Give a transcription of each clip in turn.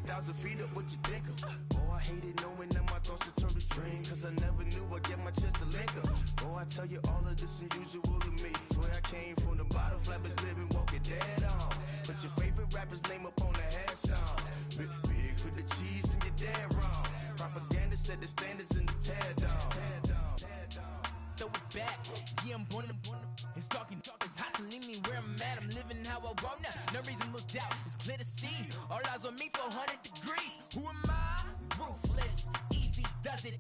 30,000 feet up, what you think of? Oh, I hated knowing that my thoughts would turn to dream, cause I never knew I'd get my chance to link up. Oh, I tell you all of this unusual to me. Swear I came from the bottom, flappers living, walking dead on. Put your favorite rapper's name up on the headstone. Big for the cheese and you're dead wrong. Propaganda set the standards in the tear down. Throw it back, yeah, I'm born to. It's talking, it's hot, so leave me where I'm at. I'm living how I want now. No reason to doubt, it's clear to see. All eyes on me, 400 degrees. Who am I? Ruthless, easy, does it.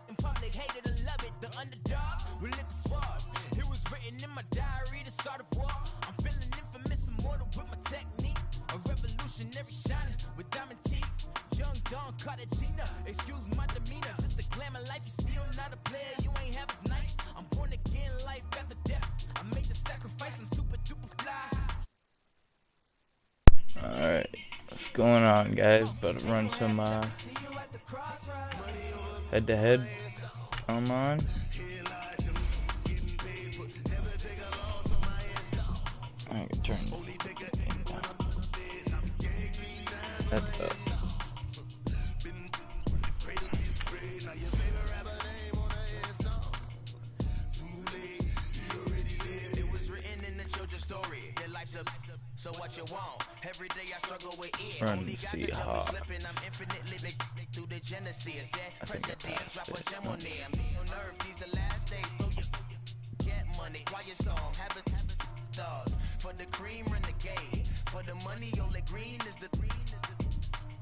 In public, hate it or love it. The underdogs with liquor swabs. It was written in my diary to start a war. I'm feeling infamous, immortal with my technique. A revolutionary shining with diamond teeth. Young Don Cartagena, excuse my demeanor. Just the glamour life, you still not a player. You ain't half as nice. I'm born again, life after death. I made the sacrifice and super duper fly. Alright, what's going on, guys? About to run some head to head online. I can turn this thing down. That's up. So what you want? Every day I struggle with it. Run Seahawks. I'm infinitely big through the genesis. Presidents drop a gem on them. Nerve, these the last days. Throw your get money. Quiet storm. Have a thoughts. For the cream, renegade. For the money, only green is the.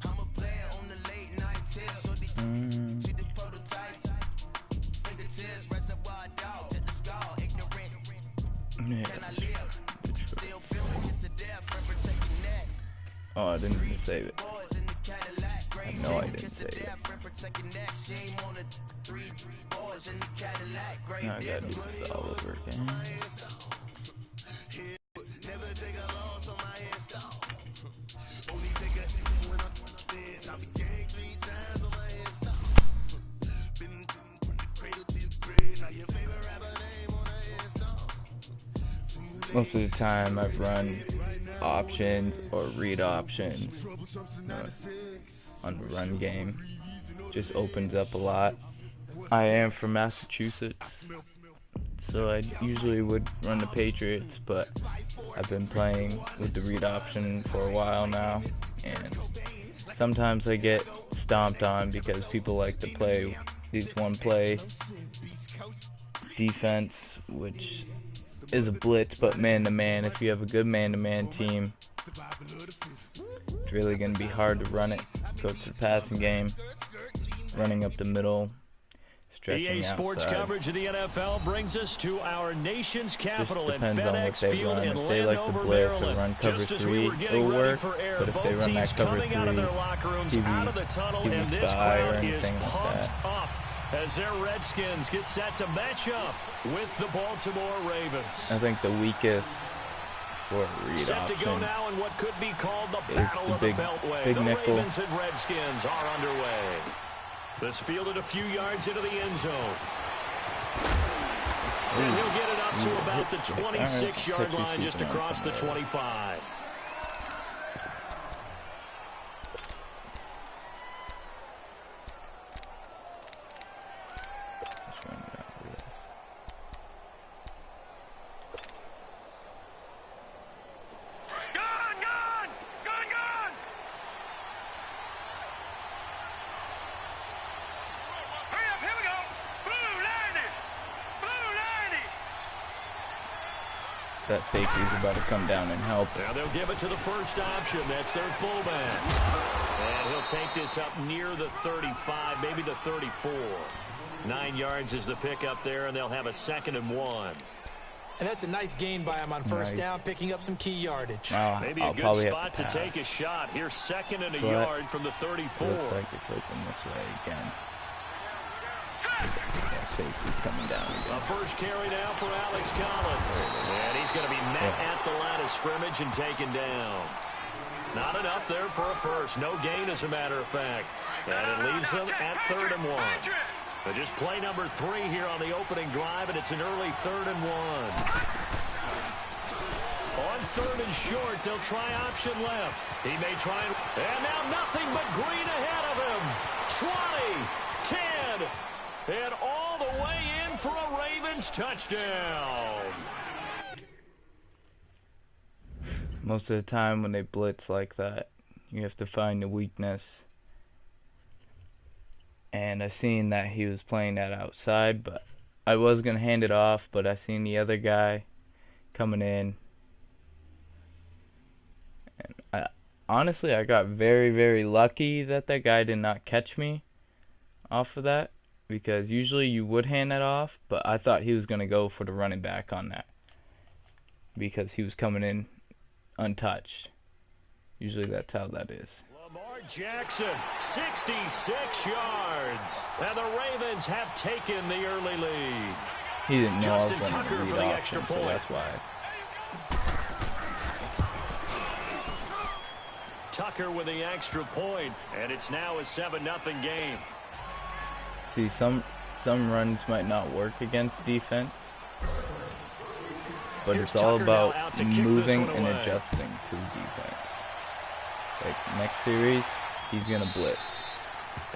I'm a player on the late night tips. So these see the prototype. Fingertips, reservoir dog. To the skull. Ignorant. Can I live? Still feeling it's the death for protecting that. Oh, I didn't even save it. I know I didn't save it. Now I gotta do this all over again. Most of the time I've run options or read options on the run game. Just opens up a lot. I am from Massachusetts, so I usually would run the Patriots, but I've been playing with the read option for a while now, and sometimes I get stomped on because people like to play these one play defense, which is a blitz, but man-to-man. If you have a good man-to-man team, it's really going to be hard to run it. Go to the passing game, running up the middle, stretching EA Sports outside. coverage of the NFL brings us to our nation's capital at depends on what FedEx they Field run. in If they like to Landover, blitz or Maryland. run cover Just as we three, were getting it'll ready work. for air, But if they both run that teams cover coming out of their locker rooms, three, out of the tunnel, and this spy or crowd is anything like pumped that. up as their Redskins get set to match up with the Baltimore Ravens. I think the weakest for a read Set to go option now in what could be called the is Battle the of big- the Beltway. big The nickel. Ravens and Redskins are underway. This fielded a few yards into the end zone. And he'll get it up to about the 26-yard line, just across the 25. That safety's about to come down and help. Now they'll give it to the first option. That's their fullback. And he'll take this up near the 35, maybe the 34. 9 yards is the pickup there, and they'll have a 2nd and 1. And that's a nice gain by him on first down, picking up some key yardage. Maybe a good spot to take a shot. Here's 2nd and a yard from the 34. Looks like it's open this way again. Yeah, safety's coming down again. A first carry now for Alex Collins. And he's going to be met at the line of scrimmage and taken down. Not enough there for a first. No gain, as a matter of fact. And it leaves them at 3rd and 1. But just play number 3 here on the opening drive, and it's an early 3rd and 1. On 3rd and short, they'll try option left. He may try and now nothing but green ahead of him. 20, 10, and all the way in for a Ravens touchdown. Most of the time when they blitz like that, you have to find the weakness. And I seen that he was playing that outside, but I was going to hand it off, but I seen the other guy coming in. And honestly, I got very, very lucky that that guy did not catch me off of that, because usually you would hand that off, but I thought he was going to go for the running back on that because he was coming in untouched. Usually that's how that is. Lamar Jackson, 66 yards. And the Ravens have taken the early lead. He didn't know Justin I was going Tucker to for read the off extra him, point. so that's why. Tucker with the extra point, and it's now a 7-0 game. See, some runs might not work against defense, but Here's it's all Tucker about now out to kick this moving one and away. adjusting to defense. Like next series, he's gonna blitz.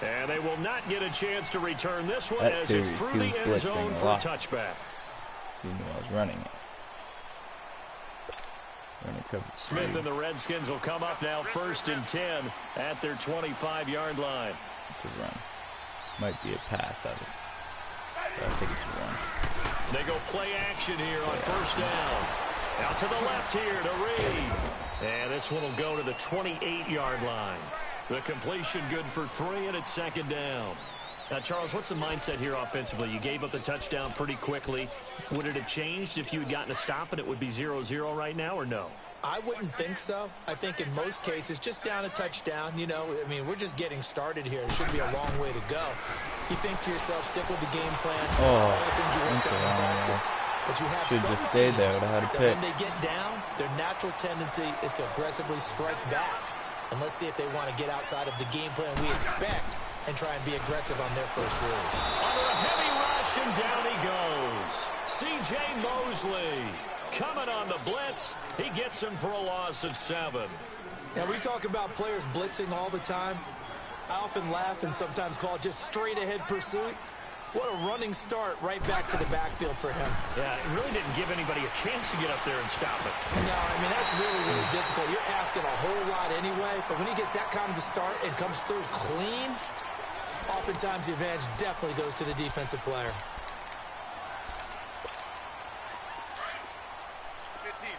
And they will not get a chance to return this one That as series, it's through he the was end zone blitzing a for a lot. touchback. He knew I was running it. Smith and the Redskins will come up now 1st and 10 at their 25-yard line. It's a run. Might be a pass out of it. But I think it's a run. They go play action here on 1st down. Out to the left here to Reed. And this one will go to the 28-yard line. The completion good for 3, and it's 2nd down. Now, Charles, what's the mindset here offensively? You gave up the touchdown pretty quickly. Would it have changed if you had gotten a stop and it would be 0-0 right now, or no? I wouldn't think so. I think in most cases, just down a touchdown, you know, I mean, we're just getting started here. It should be a long way to go. You think to yourself, stick with the game plan, all the things you worked on in practice. But you have some just stayed there. teams Would have had a that pick. when they get down, their natural tendency is to aggressively strike back. And let's see if they want to get outside of the game plan we expect and try and be aggressive on their first series. Under a heavy rush, and down he goes. C.J. Mosley coming on the blitz. He gets him for a loss of 7. Now, we talk about players blitzing all the time. I often laugh and sometimes call it just straight-ahead pursuit. What a running start right back to the backfield for him. Yeah, it really didn't give anybody a chance to get up there and stop it. No, I mean, that's really, really difficult. You're asking a whole lot anyway, but when he gets that kind of a start and comes through clean, oftentimes the advantage definitely goes to the defensive player. 15.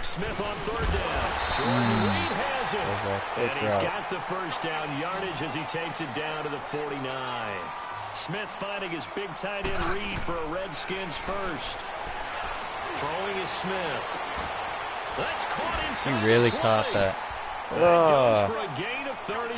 Smith on 3rd down. Jordan Reed has it. And he's got the 1st down yardage as he takes it down to the 49. Smith finding his big tight end Reed for a Redskins first. Throwing is Smith. That's caught inside. He really 20. caught that. That goes for a gain of 31.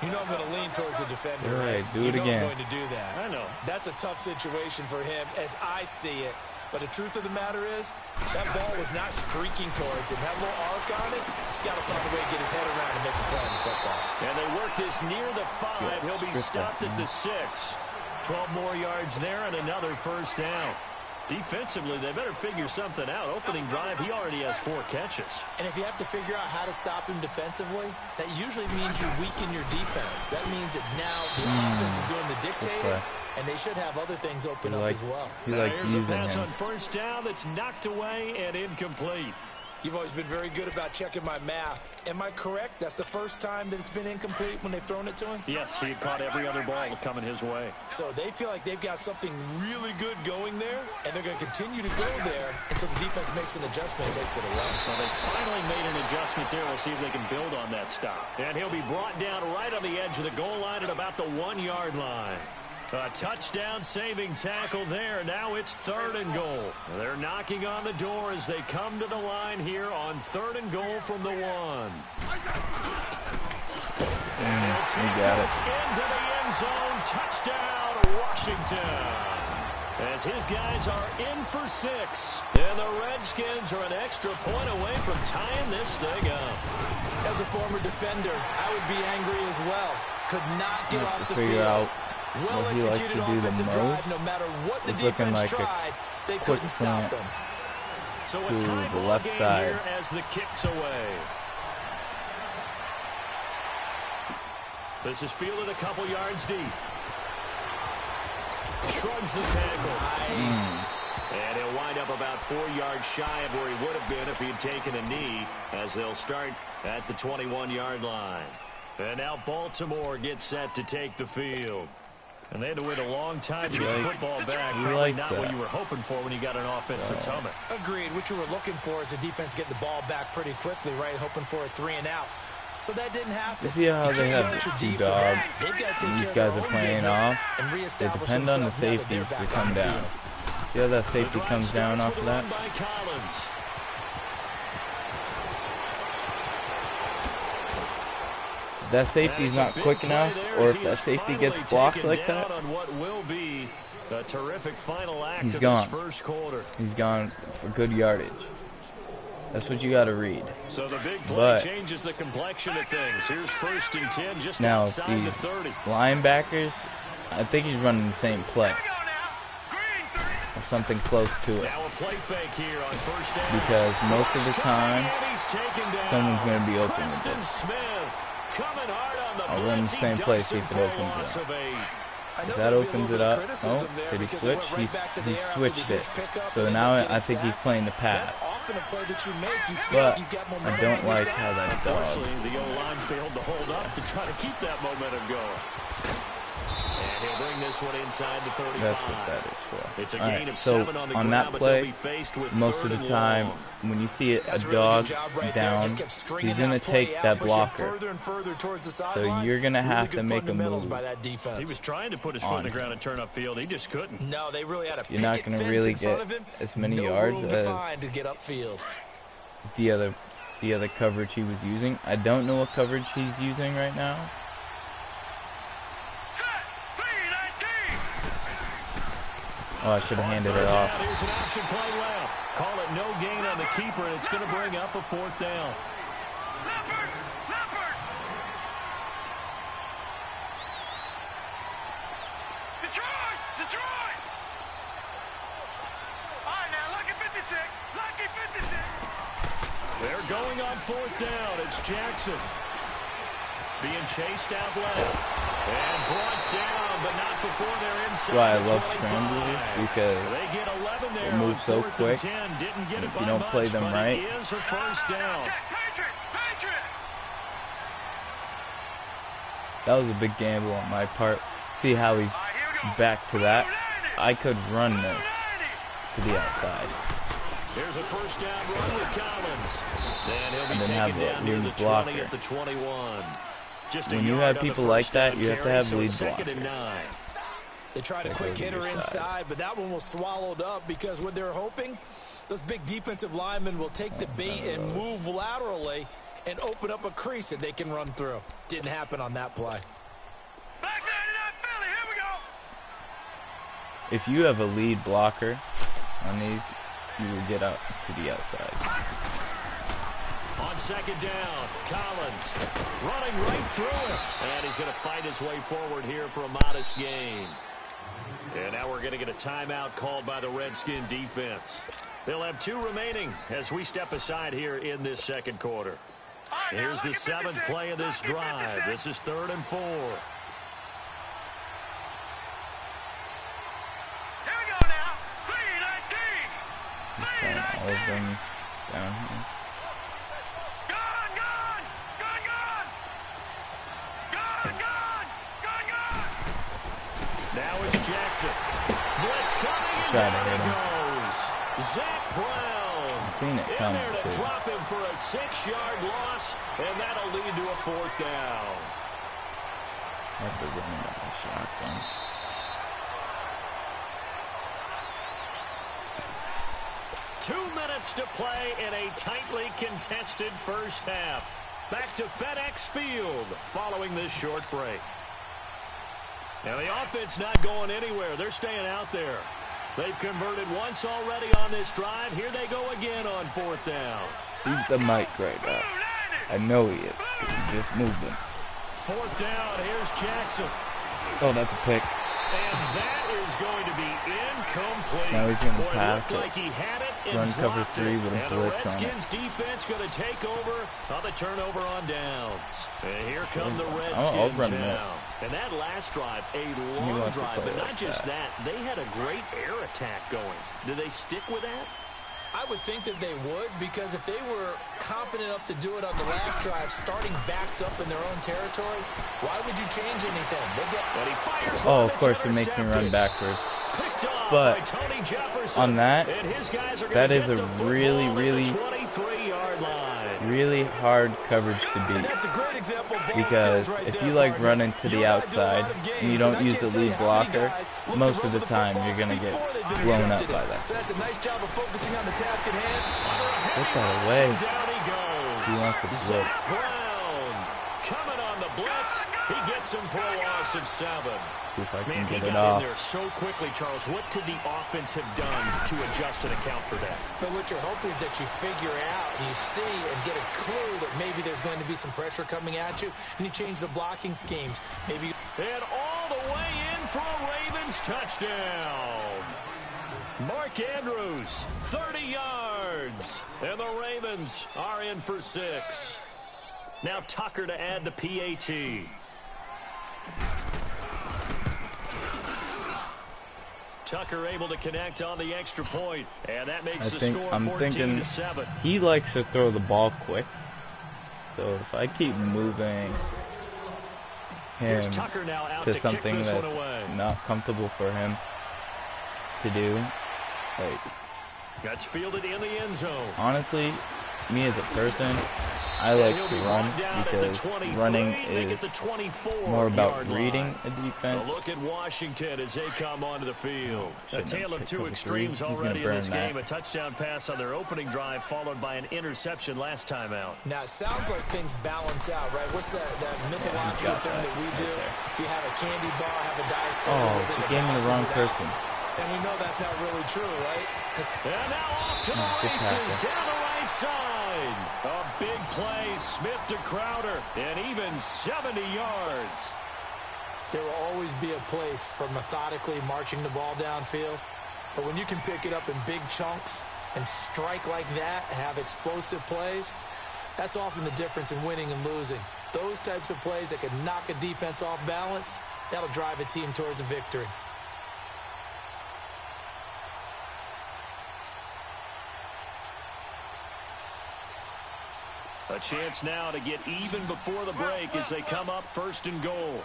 You know I'm going to lean towards the defender, Right, right? do it you know again. I'm going to do that. I know. That's a tough situation for him as I see it. But the truth of the matter is, that ball was not streaking towards him. That little arc on it, he's got to find a way to get his head around and make a play on the football. And they work this near the 5. He'll be stopped at the 6. 12 more yards there and another 1st down. Defensively, they better figure something out. Opening drive, he already has 4 catches. And if you have to figure out how to stop him defensively, that usually means you weaken your defense. That means that now the offense is doing the dictating, and they should have other things open up as well. Here's a pass on 1st down that's knocked away and incomplete. You've always been very good about checking my math. Am I correct? That's the first time that it's been incomplete when they've thrown it to him? Yes, he had caught every other ball coming his way. So they feel like they've got something really good going there, and they're going to continue to go there until the defense makes an adjustment and takes it away. Well, they finally made an adjustment there. We'll see if they can build on that stop. And he'll be brought down right on the edge of the goal line at about the 1-yard line. A touchdown-saving tackle there. Now it's 3rd and goal. They're knocking on the door as they come to the line here on 3rd and goal from the 1. And he'll take this into the end zone. Touchdown, Washington. As his guys are in for 6. And the Redskins are an extra point away from tying this thing up. As a former defender, I would be angry as well. could not get off the figure field. out Well what he likes to executed do the offensive most. drive, no matter what the It's looking defense like tried, they quick couldn't stop slant them. So a to tie the ball left game side. here as the kick's away. This is fielded a couple yards deep. Shrugs the tackle. Nice. And he'll wind up about 4 yards shy of where he would have been if he had taken a knee, as they'll start at the 21-yard line. And now Baltimore gets set to take the field. And they had to wait a long time to get the football back. Probably not what you were hoping for when you got an offense that's humming. Agreed. What you were looking for is the defense getting the ball back pretty quickly, right? Hoping for a 3 and out. So that didn't happen. You see how they have the 2 dogs? These guys are playing off. They depend on the safeties to come down. See how that safety comes down off of that? If that safety's not quick enough, or if that safety gets blocked like that, he's gone. He's gone for good yardage. That's what you got to read. So the big play changes the complexion of things. Here's 1st and 10 just outside the 30. Linebackers, I think he's running the same play. Or something close to it. Now a play fake here on 1st down. Because most of the time, someone's going to be open with this. I'll run the same play, see if it opens it up. If that opens it up, oh, did he switch? He switched it. So now I think he's playing the pass. But I don't like how that dog. The O-line failed to hold up to try to keep that momentum going. And he'll bring this one inside the 35. That's what that is for. It's a gain of 7 on the on ground, that but play, they'll be faced with most of the time, when you see a dog down, he's going to take that blocker. So you're going to have to make a move. He was trying to put his foot in the ground and turn upfield. He just couldn't. No, they really had a You're not going to really get as many yards as the other coverage he was using. I don't know what coverage he's using right now. Oh, I should have handed it off. Here's an option play left. Call it no gain on the keeper, and it's going to bring up a 4th down. Detroit! All right, now, lucky 56. Lucky 56. They're going on 4th down. It's Jackson. Being chased out left. And brought down, but not before they're inside. That's why I love scramblers, because they get 11 there they move so quick. If you don't play them right, is a 1st down. that was a big gamble on my part. See how he's back to that? I could run this to the outside. Here's a 1st down run with Collins. Then he'll be taken down near the 20 at the 21. When you have people like that, you have to have lead blockers. They tried a quick hitter inside, but that one was swallowed up because what they're hoping, those big defensive linemen will take the bait and move laterally and open up a crease that they can run through. Didn't happen on that play. Back 99 Philly, here we go. If you have a lead blocker on these, you will get out to the outside. On 2nd down, Collins running right through it. And he's going to fight his way forward here for a modest gain. And now we're going to get a timeout called by the Redskin defense. They'll have 2 remaining as we step aside here in this 2nd quarter. Here's the 7th play of this drive. This is 3rd and 4. Here we go now. 3-19. All of them down here. Now it's Jackson. Blitz coming, and down he goes. Zach Brown seen it in there to drop him for a 6-yard loss, and that'll lead to a 4th down. That's a running back shotgun. Two minutes to play in a tightly contested first half. Back to FedEx Field following this short break. Now the offense not going anywhere. They're staying out there. They've converted once already on this drive. Here they go again on 4th down. He's the mic right now. I know he is. He just moved him. fourth down. Here's Jackson. Oh, that's a pick. And that is going to be incomplete. Now he's going to Boy, pass it. like he had it and Run cover dropped 3 it. with a And the blitz on it. Redskins defense going to take over on the turnover on downs. And here come the I'll Redskins run now. And that last drive, a long drive, but not just that. They had a great air attack going. Do they stick with that? I would think that they would, because if they were confident enough to do it on the last drive, starting backed up in their own territory, why would you change anything? They get. And he fires Oh, of course, it makes me run backwards. But on that is a really, really, really hard coverage to beat. Because if you like running to the outside and you don't use the lead blocker, most of the time you're going to get blown up by that. Get that away. He wants to blitz. Coming on the blitz, he gets him for a loss of 7. See if I can Man, get he it got off. in there so quickly, Charles. What could the offense have done to adjust and account for that? But what you're hoping is that you figure out and you see and get a clue that maybe there's going to be some pressure coming at you, and you change the blocking schemes. Maybe. And all the way in for a Ravens touchdown. Mark Andrews, 30 yards. And the Ravens are in for 6. Now Tucker to add the PAT. Tucker able to connect on the extra point, and that makes the score 14-7. He likes to throw the ball quick. So if I keep moving him to something that's not comfortable for him to do, like, that's fielded in the end zone. Honestly, me as a person, I like to run because running is more about reading a defense. A look at Washington as they come onto the field. A tale of two extremes already in this game. A touchdown pass on their opening drive, followed by an interception last time out. Now, it sounds like things balance out, right? What's that mythological thing that we do? If you have a candy bar, have a diet soda. Oh, you gave me the wrong person. And we know that's not really true, right? And now off to the races down the right side. A big play, Smith to Crowder, and even 70 yards. There will always be a place for methodically marching the ball downfield. But when you can pick it up in big chunks and strike like that, have explosive plays, that's often the difference in winning and losing. Those types of plays that can knock a defense off balance, that'll drive a team towards a victory. A chance now to get even before the break as they come up 1st and goal.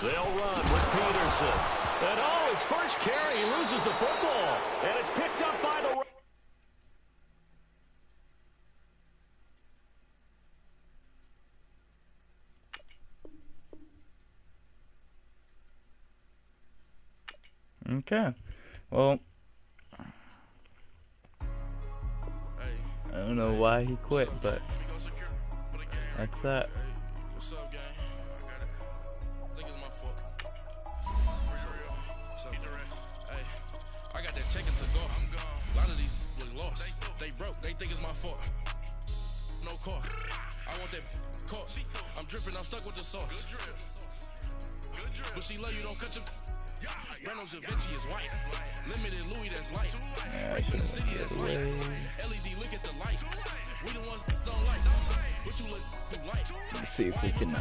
They'll run with Peterson. And oh, his first carry, he loses the football. And it's picked up by the... Okay. Well, I don't know why he quit, but that's that. What's up, gang? I think it's my fault. Hey, I got that chicken to go. I'm gone. A lot of these was lost. They broke. They think it's my fault. No car. I want that car. I'm dripping. I'm stuck with the sauce. But she love you. Don't cut your. Reynolds Da Vinci is white. Limited Louis that's light. In the city that's light. LED look at the lights. We the ones don't like. What you look like? Let's see if we can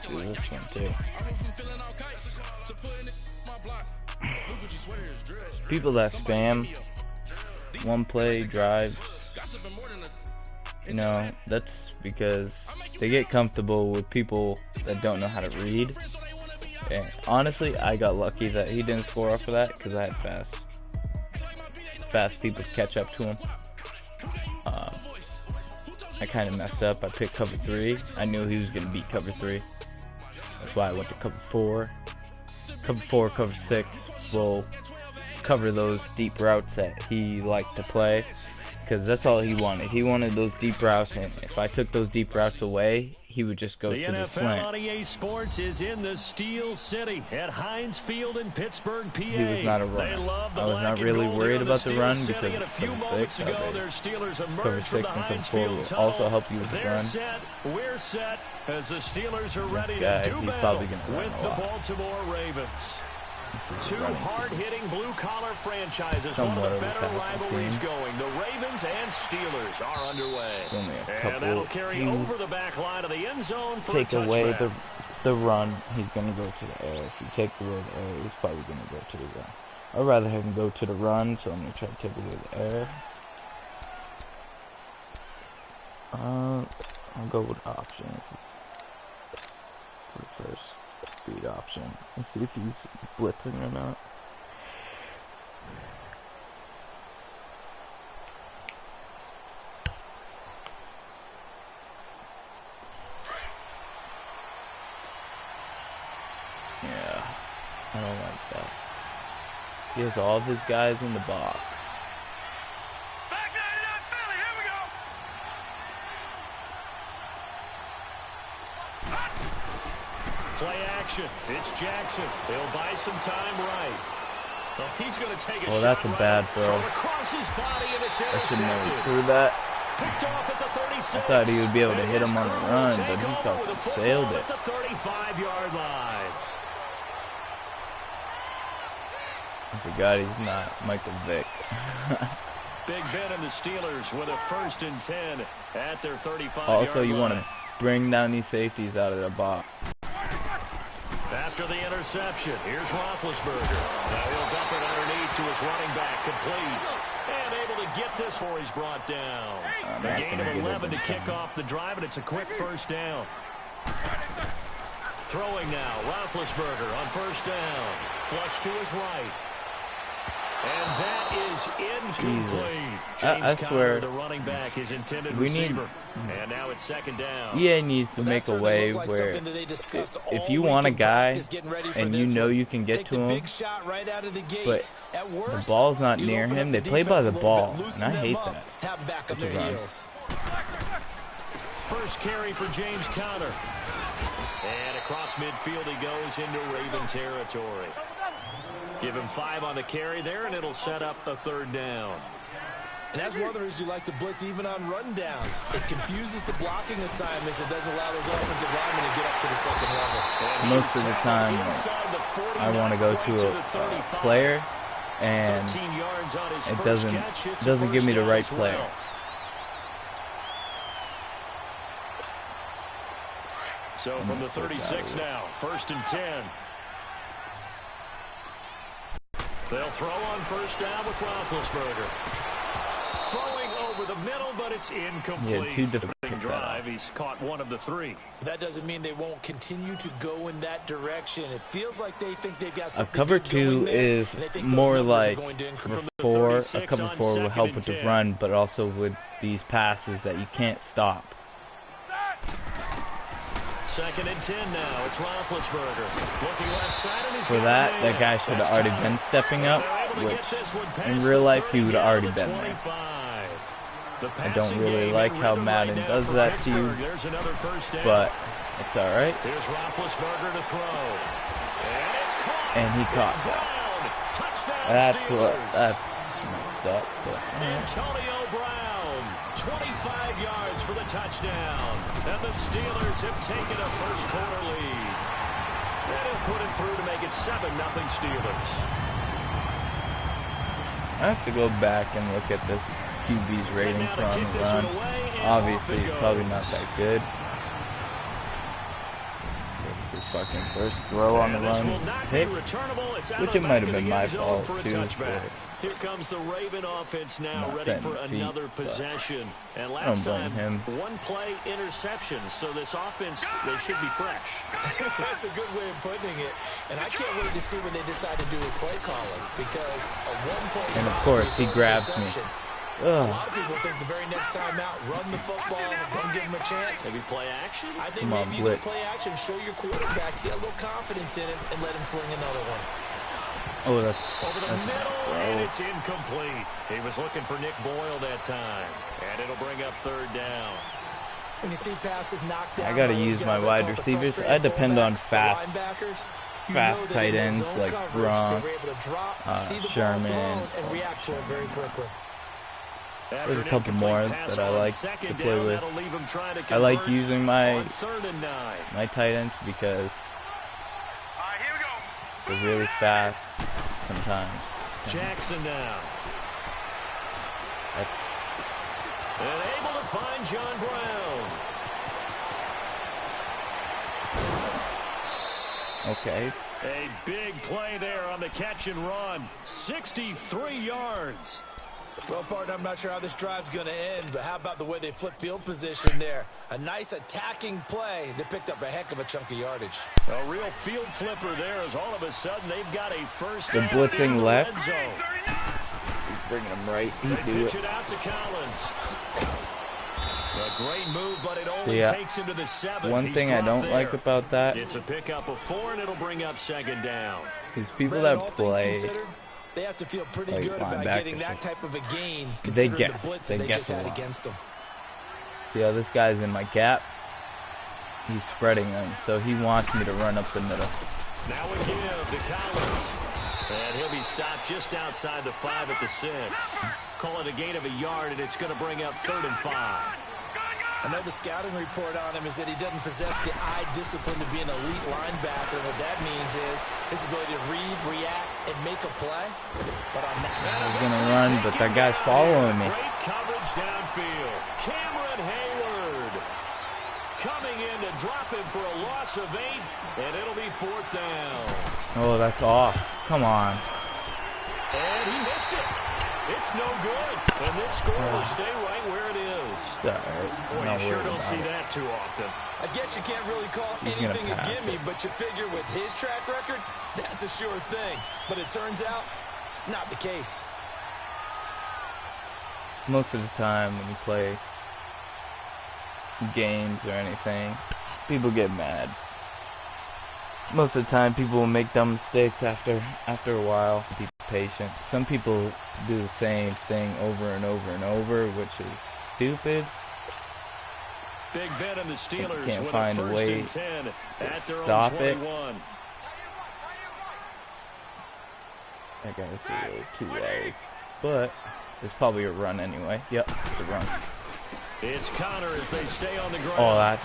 do this one too. People that spam one play drive, you know, that's because they get comfortable with people that don't know how to read. And honestly, I got lucky that he didn't score off of that because I had fast people catch up to him. I kind of messed up. I picked cover 3. I knew he was going to beat cover 3. That's why I went to cover 4. Cover 4, cover 6 will cover those deep routes that he liked to play because that's all he wanted. He wanted those deep routes, and if I took those deep routes away, he would just go The to the NFL slant. on EA Sports is in the Steel City at Heinz Field in Pittsburgh, PA. He was not a runner. They love the I was black not and really gold worried in about the Steel run City, because and a few moments ago, their Steelers cover emerged from 6 the and Heinz cover 4 Field will tunnel. also help you with the They're run. set, we're set, as the Steelers are ready guy, to do he's battle probably gonna run with a the lot. Baltimore Ravens. Two hard-hitting blue-collar franchises, Somewhat one of of the a better passing rivalries team. going. The Ravens and Steelers are underway. Only a And couple. that'll carry You over the back line of the end zone for take a away touchback. the run, he's gonna go to the air. If you take away the air, he's probably gonna go to the run. I'd rather have him go to the run, so I'm gonna try to take away the air. I'll go with option for the first speed option. Let's see if he's blitzing or not. Yeah, I don't like that. He has all of his guys in the box. Play action. It's Jackson. He'll buy some time right. Well, he's going to take a shot. That's a bad throw. Thrown across his body, and it's I shouldn't have intercepted. threw that. Picked off at the 36. I thought he would be able to And hit his him on the crew run, will but take he over thought with the he football sailed it. at the 35-yard line. I forgot he's not Michael Vick. Big Ben and the Steelers with a 1st and 10 at their 35-yard line. Also, you want to bring down these safeties out of the box. After the interception, here's Roethlisberger. Now he'll dump it underneath to his running back, complete. And able to get this before he's brought down. A gain of 11 to kick off the drive, and it's a quick 1st down. Throwing now, Roethlisberger on 1st down. Flush to his right. And that is incomplete. I swear, the running back, his intended we receiver. And now it's 2nd down. EA needs to make a way where if you want a guy and you know you can get to him, but the ball's not near him, they play by the ball, and I hate that. It's a run. First carry for James Conner. And across midfield he goes into Raven territory. Give him 5 on the carry there, and it'll set up a 3rd down. And that's one of the reasons you like to blitz even on rundowns. It confuses the blocking assignments. It doesn't allow those offensive linemen to get up to the 2nd level. Most of the time, I want to go to a player, and it doesn't give me the right player. So from the 36 now, 1st and 10. They'll throw on 1st down with Roethlisberger. Throwing over the middle, but it's incomplete. Yeah, 2 different drive. He's caught 1 of the 3. That doesn't mean they won't continue to go in that direction. It feels like they think they've got something. A cover 2 is more like cover 4. A cover 4 will help with the run, but also with these passes that you can't stop. 2nd and 10 now. It's Roethlisberger. Looking left side, and he's For that guy should have already been stepping up, which in real life he would have already been there. I don't really like how Madden does that to you, but it's alright. Here's Roethlisberger to throw. And he caught that. That's messed up. But, Antonio Brown, 25 yards for the touchdown. And the Steelers have taken a 1st quarter lead. And he'll put it through to make it 7-0 Steelers. I have to go back and look at this QB's rating from the run. Obviously, it's probably not that good. It's his fucking first throw on the run hit, which it might have been my fault too. Here comes the Raven offense now, ready for another possession. And last time, 1 play interception. So this offense, they should be fresh. That's a good way of putting it. And I can't wait to see what they decide to do with play calling, because a 1-play. And of course, he grabs me. A lot of people think the very next time out, run the football, don't give him a chance. Maybe play action? I think maybe you can play action, show your quarterback, get a little confidence in him, and let him fling another one. Oh, that's over the middle, and it's incomplete. He was looking for Nick Boyle that time, and it'll bring up 3rd down. When you see passes knocked down, I gotta use my wide receivers. I depend on fast tight ends like Gronk, Sherman. And react to it very quickly. There's a couple more that I like to play with. I like using my tight ends because they're really fast sometimes. Jackson now. And able to find John Brown. Okay. A big play there on the catch and run. 63 yards. Well, partner, I'm not sure how this drive's going to end, but how about the way they flip field position there? A nice attacking play that picked up a heck of a chunk of yardage. A real field flipper there as all of a sudden they've got a first The down blitzing in the left. red zone. He's bringing him right. He They do pitch it. it out to Collins. A great move, but it only takes him to the 7. One He's thing I dropped don't there. like about that It's a pickup of 4, and it'll bring up second down. is people Brandon, that all things play. considered, they have to feel pretty like good about linebackers. getting that type of a gain, They considering guess. the blitz They that they guess just a had lot. against them. See how this guy's in my gap? He's spreading them, so he wants me to run up the middle. Now we give to Collins. And he'll be stopped just outside the 5 at the 6. Call it a gain of a yard, and it's going to bring up 3rd and 5. I know the scouting report on him is that he doesn't possess the eye discipline to be an elite linebacker. What that means is his ability to read, react, and make a play. But on that, I was gonna run, but that guy's following me. Great coverage downfield. Cameron Hayward coming in to drop him for a loss of 8, and it'll be 4th down. Oh, that's off. Come on. And he missed it. It's no good. And this score will stay right where it is. It's all right. Boy, I'm not you sure worried don't about see it. that too often. I guess you can't really call He's gonna anything a pass gimme, it. but you figure with his track record, that's a sure thing. But it turns out it's not the case. Most of the time when you play games or anything, people get mad. Most of the time people will make dumb mistakes after a while. Be patient. Some people do the same thing over and over and over, which is stupid. Big Ben and the Steelers can't with find a a first way and 10 at their stop own it. 21. That guy's a little too wide. But it's probably a run anyway. Yep, it's a run. It's Connor as they stay on the ground. Oh, that's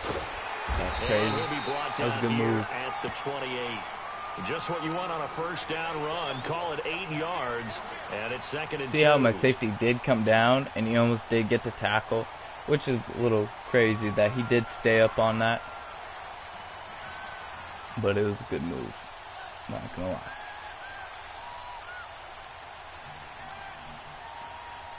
crazy. And he'll be brought That was a down good here move. at the 28. Just what you want on a first down run. Call it 8 yards, and it's 2nd and 2. See how my safety did come down, and he almost did get the tackle, which is a little crazy that he did stay up on that. But it was a good move. Not gonna lie.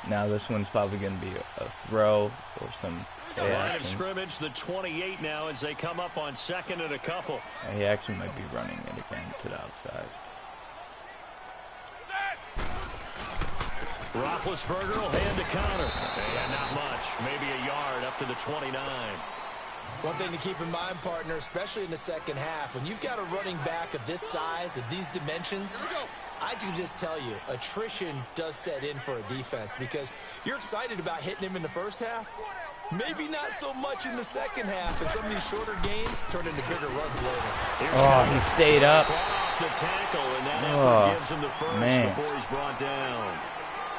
Now this one's probably gonna be a throw or some play Line of action. scrimmage, the 28 now as they come up on 2nd and a couple. He actually might be running it again to the outside. Roethlisberger will hand to Connor. And not much, maybe a yard up to the 29. One thing to keep in mind, partner, especially in the second half, when you've got a running back of this size, of these dimensions, I can just tell you, attrition does set in for a defense because you're excited about hitting him in the first half. Maybe not so much in the second half, and some of these shorter gains turn into bigger runs later. Oh, he stayed up. Off the tackle, and that Oh, effort gives him the first man. before he's brought down.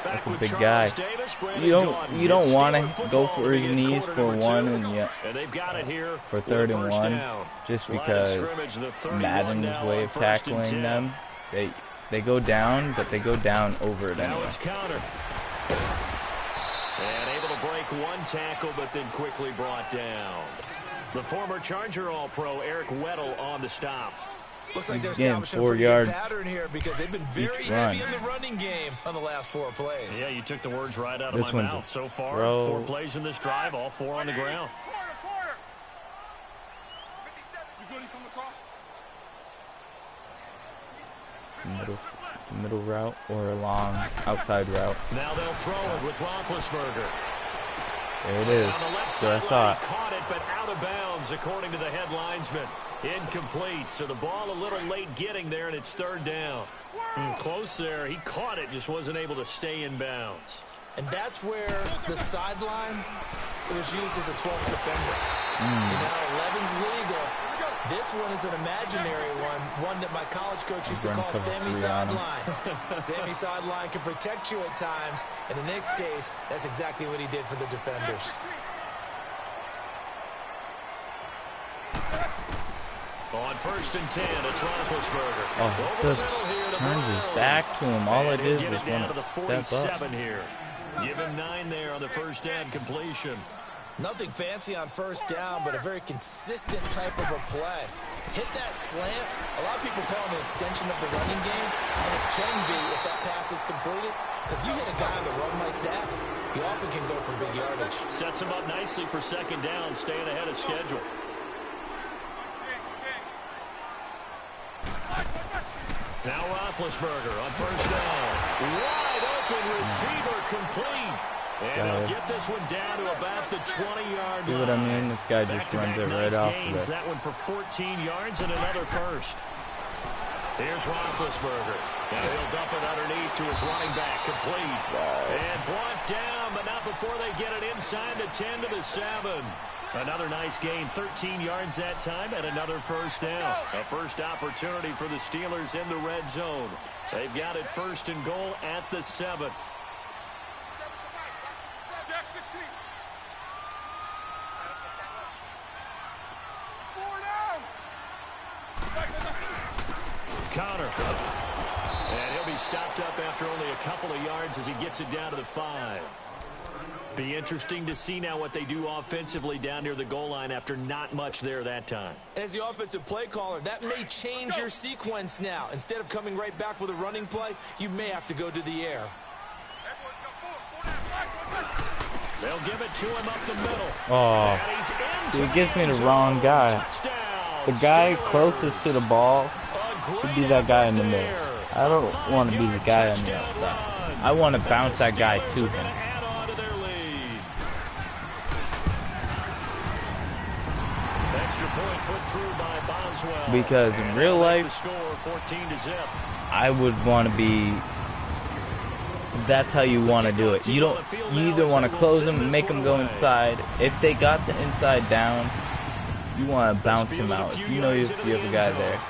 That's Back a with big Charles guy. Davis, Brandon You Gaudin. don't It's want Steeler to football go for his beginning knees quarter for number one 2. and And they've got it here for with 3rd a and first 1, down. just Line of because scrimmage, the 31 Madden's now way on of 1st and tackling 10. them. They go down, but they go down over it Now anyway. it's Connor. And able to break one tackle, but then quickly brought down. The former Charger All-Pro Eric Weddle on the stop. Looks like they're Again, establishing a 4 pretty yards good pattern here because they've been very each heavy run. in the running game on the last 4 plays. Yeah, you took the words right out of This my one's a mouth. So far, throw. 4 plays in this drive, all 4 on the ground. Middle route or a long outside route. Now they'll throw it with Roethlisberger. There it is. On the left So I sideline, thought. he caught it, but out of bounds, according to the head linesman. Incomplete, so the ball a little late getting there, and it's 3rd down. Close there. He caught it, just wasn't able to stay in bounds. And that's where the sideline it was used as a 12th defender. And now 11's legal. This one is an imaginary one that my college coach used to call Sammy Sideline. Sammy Sideline can protect you at times, and in this case, that's exactly what he did for the defenders. On 1st and 10, it's Roethlisberger. Oh, just turns his back to him. All I did was down to the want to step 47 here. Give him 9 there on the first down completion. Nothing fancy on first down, but a very consistent type of a play. Hit that slant. A lot of people call it an extension of the running game, and it can be if that pass is completed, because you hit a guy on the run like that, he often can go for big yardage. Sets him up nicely for second down, staying ahead of schedule. Now Roethlisberger on first down. Wide open receiver complete. And he'll get this one down to about the 20-yard line. See what I mean? This guy just runs it right off of it. That one for 14 yards and another first. Here's Roethlisberger. Now he'll dump it underneath to his running back, complete. And brought down, but not before they get it inside the 10 to the 7. Another nice gain, 13 yards that time, and another first down. A first opportunity for the Steelers in the red zone. They've got it 1st and goal at the 7. Connor. And he'll be stopped up after only a couple of yards as he gets it down to the 5. Be interesting to see now what they do offensively down near the goal line after not much there that time. As the offensive play caller, that may change your sequence now. Instead of coming right back with a running play, you may have to go to the air. They'll give it to him up the middle. Oh, he gives me the wrong guy. The guy closest to the ball should be that guy in the middle. I don't want to be the guy on the outside. I want to bounce that guy to him. Extra point put through by Boswell. Because in real life, I would want to be. That's how you want to do it. You either want to close them and make them go inside. If they got the inside down, you want to bounce them out. You know you have a guy there.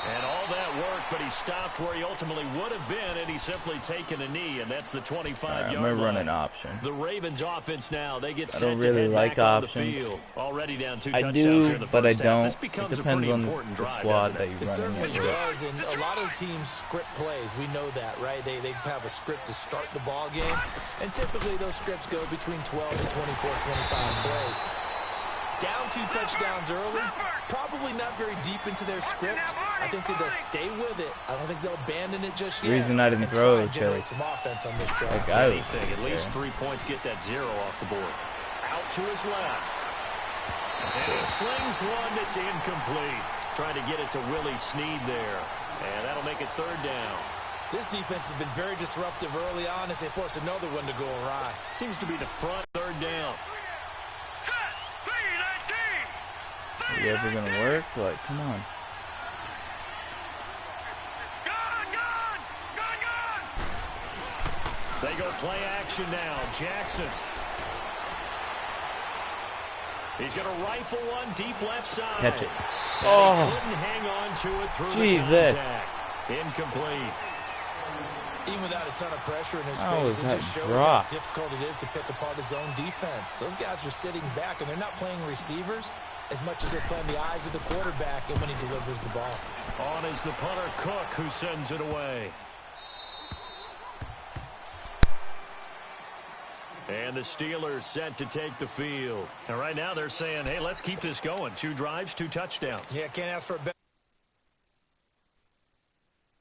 And all that work, but he stopped where he ultimately would have been, and he's simply taken a knee, and that's the 25-yard line. I'm going to run an option. The Ravens offense now, they get I set don't to really head like back on the options. field. Already down 2 I touchdowns do, here in the but I first half. don't. This It becomes a depends pretty on the important drive, squad doesn't that it? you It run certainly in. does, and a lot of teams script plays. We know that, right? They have a script to start the ball game, and typically those scripts go between 12 and 24, 25 plays. Down 2 touchdowns early, probably not very deep into their script. I think that they'll stay with it. I don't think they'll abandon it just yet. The reason I didn't throw it, generate some offense on this drive. Like I was Anything, at least 3 points, get that 0 off the board. Out to his left. And he slings one that's incomplete. Trying to get it to Willie Snead there. And that'll make it 3rd down. This defense has been very disruptive early on as they force another one to go awry. Seems to be the front 3rd down. Are you ever going to work? Like, come on. They go play action now. Jackson. He's going to rifle one deep left side. Catch it. And Oh. he couldn't hang on to it through Jesus. the contact. Incomplete. Even without a ton of pressure in his How face, is it that just shows drop? how difficult it is to pick apart his own defense. Those guys are sitting back, and they're not playing receivers as much as they're playing the eyes of the quarterback and when he delivers the ball. On is the punter, Cook, who sends it away. And the Steelers set to take the field. And right now they're saying, hey, let's keep this going. 2 drives, 2 touchdowns. Yeah, can't ask for a better